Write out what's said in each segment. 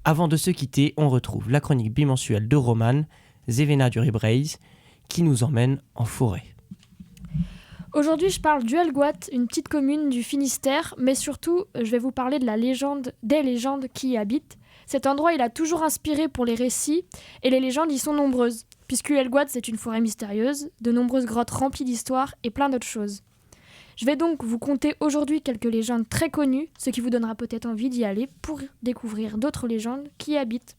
Avant de se quitter, on retrouve la chronique bimensuelle de Romane, Zévena du Ribreis, qui nous emmène en forêt. Aujourd'hui, je parle du Helgoat, une petite commune du Finistère, mais surtout, je vais vous parler de des légendes qui y habitent. Cet endroit, il a toujours inspiré pour les récits, et les légendes y sont nombreuses, puisque Helgoat, c'est une forêt mystérieuse, de nombreuses grottes remplies d'histoires et plein d'autres choses. Je vais donc vous conter aujourd'hui quelques légendes très connues, ce qui vous donnera peut-être envie d'y aller pour découvrir d'autres légendes qui y habitent.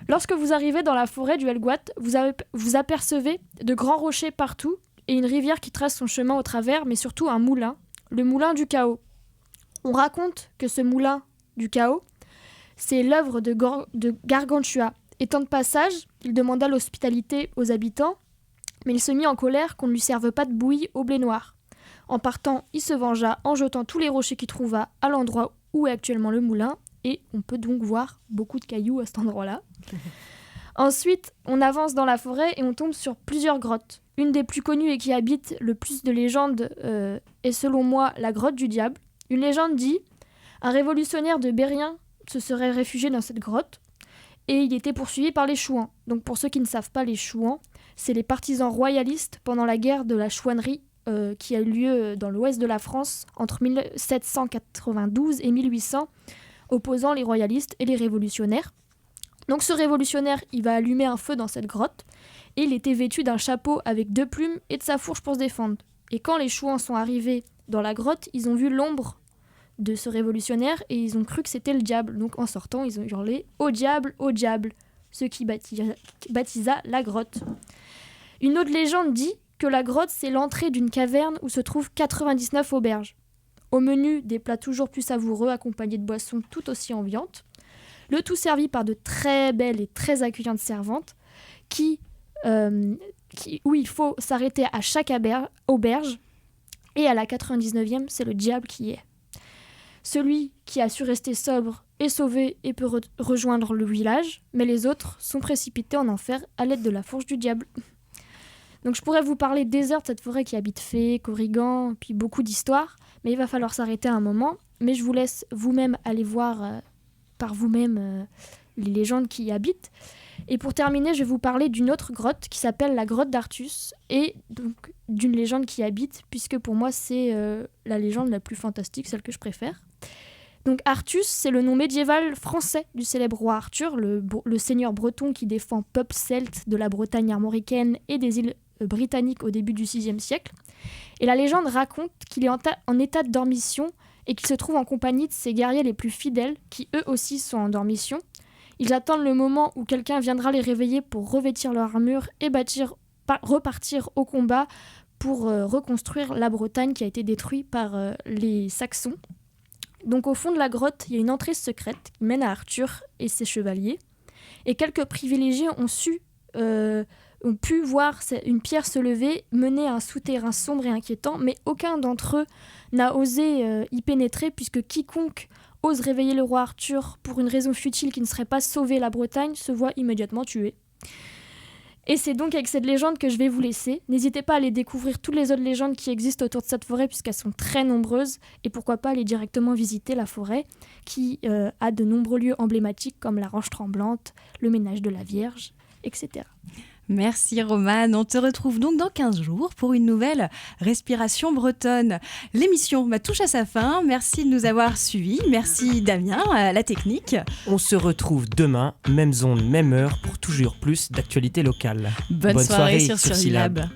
Lorsque vous arrivez dans la forêt du Helgoat, vous apercevez de grands rochers partout et une rivière qui trace son chemin au travers, mais surtout un moulin, le moulin du chaos. On raconte que ce moulin du chaos, c'est l'œuvre de Gargantua. Étant de passage, il demanda l'hospitalité aux habitants, mais il se mit en colère qu'on ne lui serve pas de bouillie au blé noir. En partant, il se vengea en jetant tous les rochers qu'il trouva à l'endroit où est actuellement le moulin, et on peut donc voir beaucoup de cailloux à cet endroit-là. Ensuite, on avance dans la forêt et on tombe sur plusieurs grottes. Une des plus connues et qui habite le plus de légendes est selon moi la grotte du diable. Une légende dit un révolutionnaire de Bérien se serait réfugié dans cette grotte et il était poursuivi par les Chouans. Donc pour ceux qui ne savent pas, les Chouans, c'est les partisans royalistes pendant la guerre de la chouannerie qui a eu lieu dans l'ouest de la France entre 1792 et 1800, opposant les royalistes et les révolutionnaires. Donc ce révolutionnaire, il va allumer un feu dans cette grotte, et il était vêtu d'un chapeau avec 2 plumes et de sa fourche pour se défendre. Et quand les Chouans sont arrivés dans la grotte, ils ont vu l'ombre de ce révolutionnaire et ils ont cru que c'était le diable. Donc en sortant, ils ont hurlé « Au diable, ce qui baptisa la grotte. Une autre légende dit que la grotte, c'est l'entrée d'une caverne où se trouvent 99 auberges. Au menu, des plats toujours plus savoureux accompagnés de boissons tout aussi ambiantes. Le tout servi par de très belles et très accueillantes servantes où il faut s'arrêter à chaque auberge. Et à la 99e, c'est le diable qui y est. Celui qui a su rester sobre est sauvé et peut rejoindre le village, mais les autres sont précipités en enfer à l'aide de la fourche du diable. Donc je pourrais vous parler des heures de cette forêt qui habite fées, corrigans, puis beaucoup d'histoires, mais il va falloir s'arrêter un moment. Mais je vous laisse vous-même aller voir par vous-même les légendes qui y habitent. Et pour terminer, je vais vous parler d'une autre grotte qui s'appelle la grotte d'Artus, et donc d'une légende qui y habite, puisque pour moi c'est la légende la plus fantastique, celle que je préfère. Donc Artus, c'est le nom médiéval français du célèbre roi Arthur, le seigneur breton qui défend peuple celte de la Bretagne armoricaine et des îles britanniques au début du VIe siècle. Et la légende raconte qu'il est en état de dormition et qu'il se trouve en compagnie de ses guerriers les plus fidèles, qui eux aussi sont en dormition. Ils attendent le moment où quelqu'un viendra les réveiller pour revêtir leur armure et repartir au combat pour reconstruire la Bretagne qui a été détruite par les Saxons. Donc au fond de la grotte, il y a une entrée secrète qui mène à Arthur et ses chevaliers. Et quelques privilégiés ont pu voir une pierre se lever, mener à un souterrain sombre et inquiétant, mais aucun d'entre eux n'a osé y pénétrer, puisque quiconque ose réveiller le roi Arthur pour une raison futile qui ne serait pas sauver la Bretagne se voit immédiatement tué. Et c'est donc avec cette légende que je vais vous laisser. N'hésitez pas à aller découvrir toutes les autres légendes qui existent autour de cette forêt, puisqu'elles sont très nombreuses, et pourquoi pas aller directement visiter la forêt qui a de nombreux lieux emblématiques comme la Roche Tremblante, le Ménage de la Vierge, etc. Merci Romane, on te retrouve donc dans 15 jours pour une nouvelle Respiration bretonne. L'émission touche à sa fin, merci de nous avoir suivis, merci Damien à la technique. On se retrouve demain, même zone, même heure, pour toujours plus d'actualités locales. Bonne soirée sur Syllab.